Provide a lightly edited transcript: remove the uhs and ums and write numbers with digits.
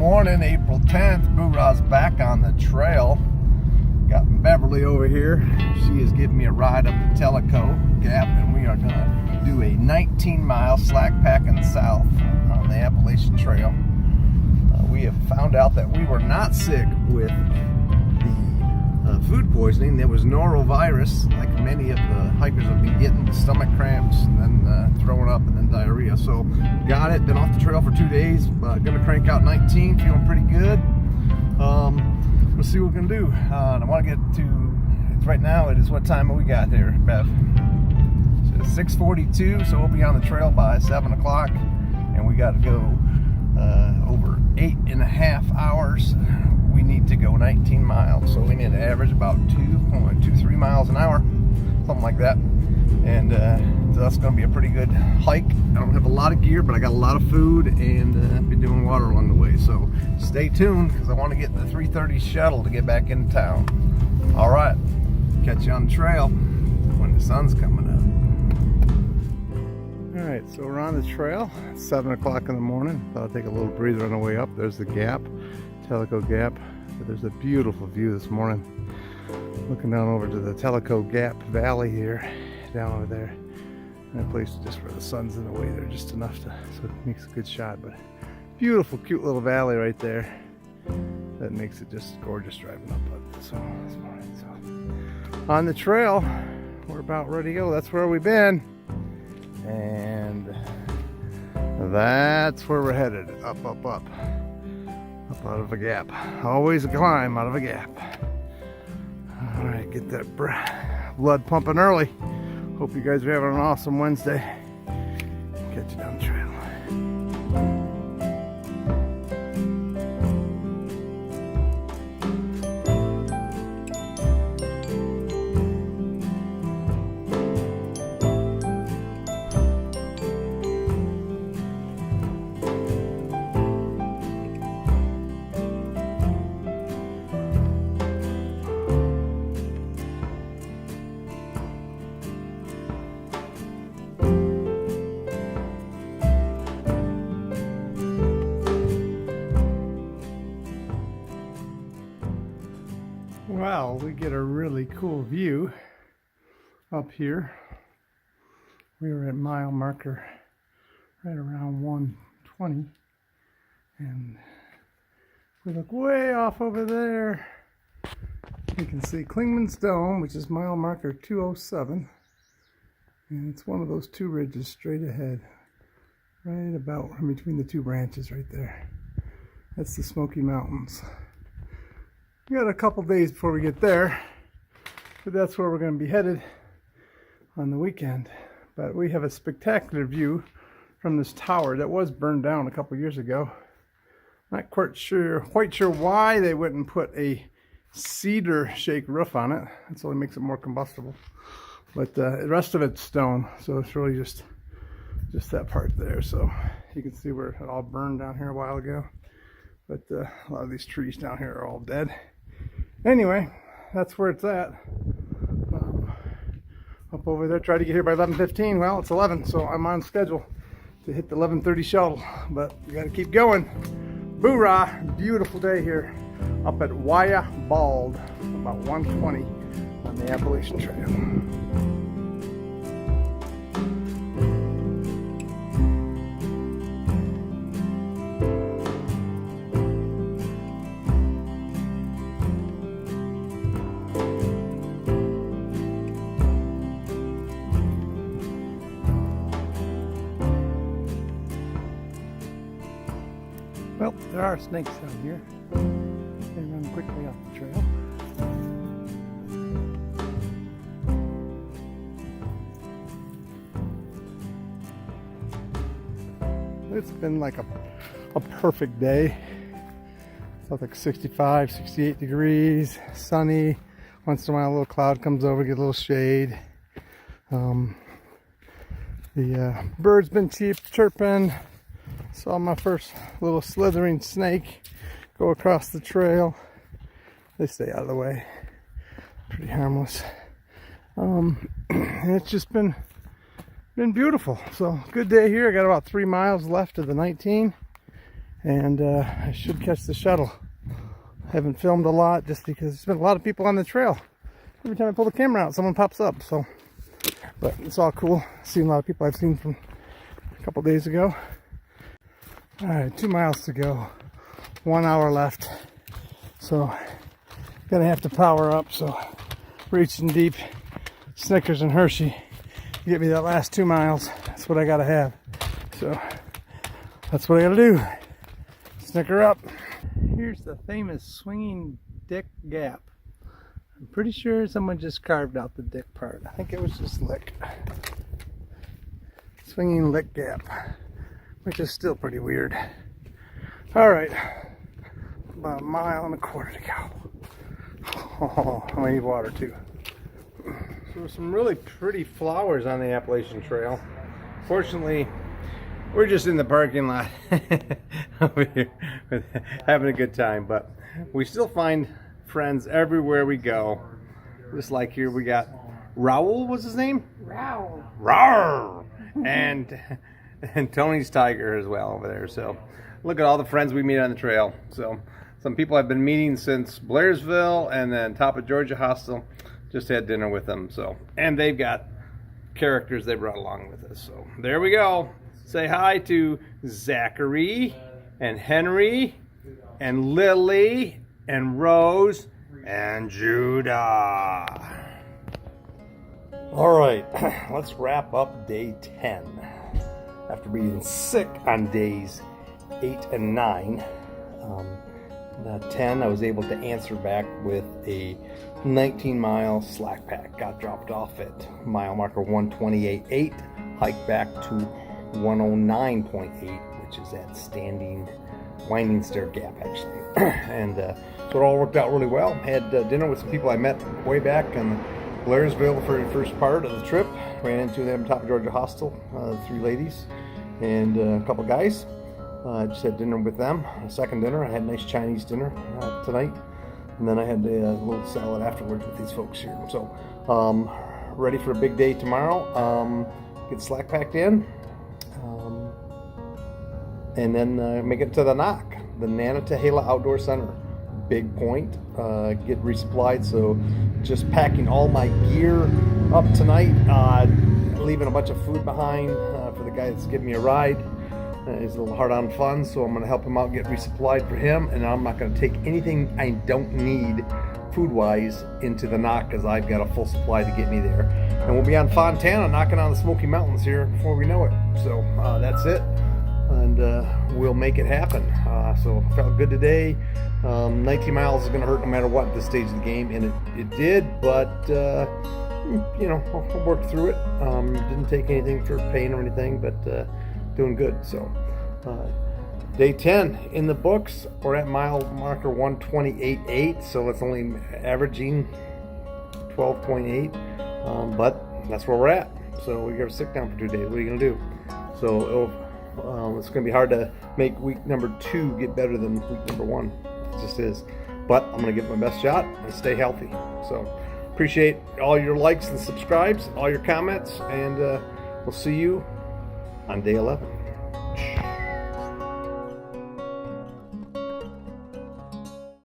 morning, April 10th. Boorah's back on the trail. Got Beverly over here. She is giving me a ride up the Tellico Gap, and we are going to do a 19-mile slackpacking south on the Appalachian Trail. We have found out that we were not sick with the food poisoning. There was Norovirus, like many of the hikers have been getting, the stomach cramps and then throwing up and then diarrhea. So got it, been off the trail for 2 days, gonna crank out 19, feeling pretty good. We'll see what we can do. I want to get to, right now it is, what time have we got there, Bev? So it's 6:42, so we'll be on the trail by 7 o'clock, and we got to go over 8.5 hours. We need to go 19 miles, so we need to average about 2.23 miles an hour, something like that. And so that's going to be a pretty good hike. I don't have a lot of gear, but I got a lot of food, and I've been doing water along the way. So stay tuned, because I want to get the 3:30 shuttle to get back into town. All right, catch you on the trail when the sun's coming up. All right, so we're on the trail. It's 7 o'clock in the morning. Thought I'd take a little breather on the way up. There's the gap, Tellico Gap. But there's a beautiful view this morning. Looking down over to the Tellico Gap Valley here, down over there. That place just where the sun's in the way there, just enough to, so it makes a good shot. But beautiful, cute little valley right there. That makes it just gorgeous driving up this morning. So on the trail, we're about ready to go. That's where we've been. And that's where we're headed. Up, up, up. Up out of a gap. Always a climb out of a gap. All right, get that blood pumping early. Hope you guys are having an awesome Wednesday. Catch you down the trail. Well, we get a really cool view up here. We were at mile marker right around 120, and we look way off over there. You can see Clingman's Dome, which is mile marker 207, and it's one of those two ridges straight ahead, right about in between the two branches right there. That's the Smoky Mountains. We got a couple days before we get there, but that's where we're going to be headed on the weekend. But we have a spectacular view from this tower that was burned down a couple years ago. Not quite sure why they wouldn't put a cedar shake roof on it. That's only makes it more combustible. But the rest of it's stone, so it's really just that part there. So you can see where it all burned down here a while ago. But a lot of these trees down here are all dead. Anyway, that's where it's at. Up over there, try to get here by 11:15. Well, it's 11, so I'm on schedule to hit the 11:30 shuttle. But we got to keep going. Boorah, beautiful day here up at Wayah Bald, about 120 on the Appalachian Trail. Well, there are snakes down here. They run quickly off the trail. It's been like a perfect day. It's like 65, 68 degrees, sunny. Once in a while a little cloud comes over, get a little shade. The bird's been chirping. Saw my first little slithering snake go across the trail. They stay out of the way. Pretty harmless. And it's just been beautiful. So good day here. I got about 3 miles left of the 19, and I should catch the shuttle. I haven't filmed a lot just because there's been a lot of people on the trail. Every time I pull the camera out, someone pops up. So, but it's all cool. Seen a lot of people I've seen from a couple days ago. All right, 2 miles to go. 1 hour left. So, gonna have to power up. So, reaching deep, Snickers and Hershey to get me that last 2 miles. That's what I gotta have. So, that's what I gotta do. Snicker up. Here's the famous Swinging Dick Gap. I'm pretty sure someone just carved out the dick part. I think it was just lick. Swinging Lick Gap, which is still pretty weird. All right, about 1.25 miles to go. Oh, I need water too. So there's some really pretty flowers on the Appalachian Trail. Fortunately, we're just in the parking lot over here having a good time, but we still find friends everywhere we go. Just like here we got Raoul, what's his name? Raoul. Rawr! And Tony's tiger as well over there. So look at all the friends we meet on the trail. So some people I've been meeting since Blairsville, and then top of Georgia Hostel. Just had dinner with them. So, and they've got characters they brought along with us. So there we go. Say hi to Zachary and Henry and Lily and Rose and Judah. All right, let's wrap up day 10. After being sick on days 8 and 9, 10 I was able to answer back with a 19-mile slack pack. Got dropped off at mile marker 128.8, hiked back to 109.8, which is at standing Winding Stair Gap actually. And so it all worked out really well. Had dinner with some people I met way back in Blairsville for the first part of the trip. Ran into them top of Georgia Hostel, 3 ladies and a couple guys. Just had dinner with them. A second dinner, I had a nice Chinese dinner tonight, and then I had a little salad afterwards with these folks here. So ready for a big day tomorrow. Get slack packed in, and then make it to the knock, the Nantahala Outdoor Center. Big point. Get resupplied. So just packing all my gear up tonight. Leaving a bunch of food behind for the guy that's giving me a ride. He's a little hard on funds, so I'm going to help him out, get resupplied for him, and I'm not going to take anything I don't need food-wise into the knock because I've got a full supply to get me there. And we'll be on Fontana, knocking on the Smoky Mountains here before we know it. So that's it, and we'll make it happen. So felt good today. 19 miles is going to hurt no matter what at this stage of the game, and it did, but you know, I'll work through it. Didn't take anything for pain or anything, but doing good. So day 10 in the books. We're at mile marker 128.8, so it's only averaging 12.8, but that's where we're at. So we got sick down for 2 days. What are you gonna do? So it's gonna be hard to make week number 2 get better than week number 1. It just is, but I'm gonna give it my best shot and stay healthy. So appreciate all your likes and subscribes, all your comments, and we'll see you on day 11.